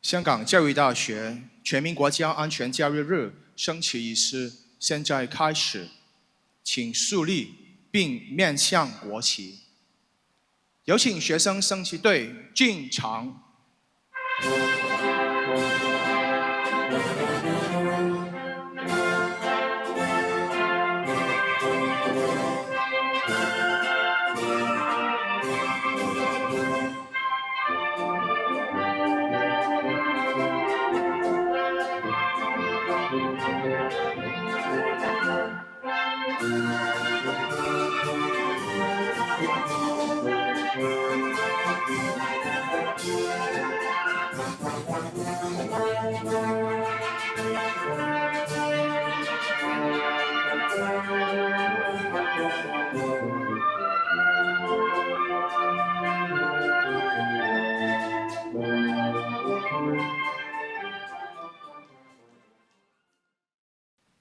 香港教育大学全民国家安全教育日升旗仪式现在开始，请肃立并面向国旗。有请学生升旗队进场。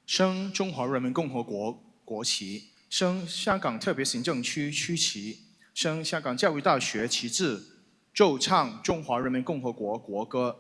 升中华人民共和国国旗，升香港特别行政区区旗，升香港教育大学旗帜，奏唱中华人民共和国国歌。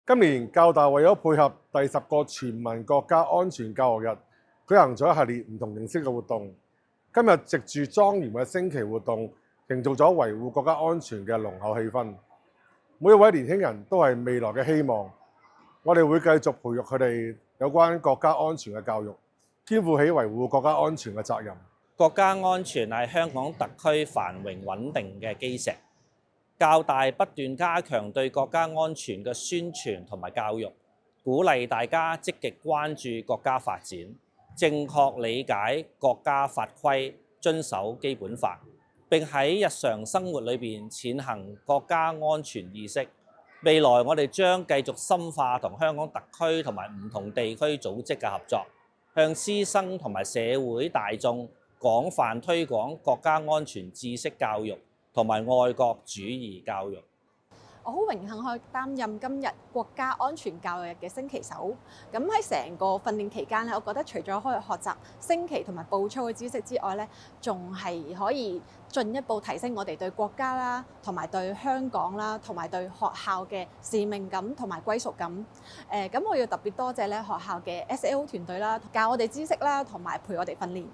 今年教大為咗配合第10個全民國家安全教育日，舉行咗一系列唔同形式嘅活動。今日藉住莊嚴嘅升旗活動，營造咗維護國家安全嘅濃厚氣氛。每一位年輕人都係未來嘅希望，我哋會繼續培育佢哋有關國家安全嘅教育，肩負起維護國家安全嘅責任。國家安全係香港特區繁榮穩定嘅基石。教大不斷加強對國家安全嘅宣傳同埋教育，鼓勵大家積極關注國家發展，正確理解國家法規，遵守基本法，並喺日常生活裏邊踐行國家安全意識。未來我哋將繼續深化同香港特區同埋唔同地區組織嘅合作，向師生同埋社會大眾廣泛推廣國家安全知識教育同埋愛國主義教育。我好榮幸去擔任今日國家安全教育日嘅升旗手。咁喺成個訓練期間咧，我覺得除咗可以學習升旗同埋步操嘅知識之外咧，仲係可以進一步提升我哋對國家啦，同埋對香港啦，同埋對學校嘅使命感同埋歸屬感。咁我要特別多謝咧學校嘅 SAO 團隊啦，教我哋知識啦，同埋陪我哋訓練。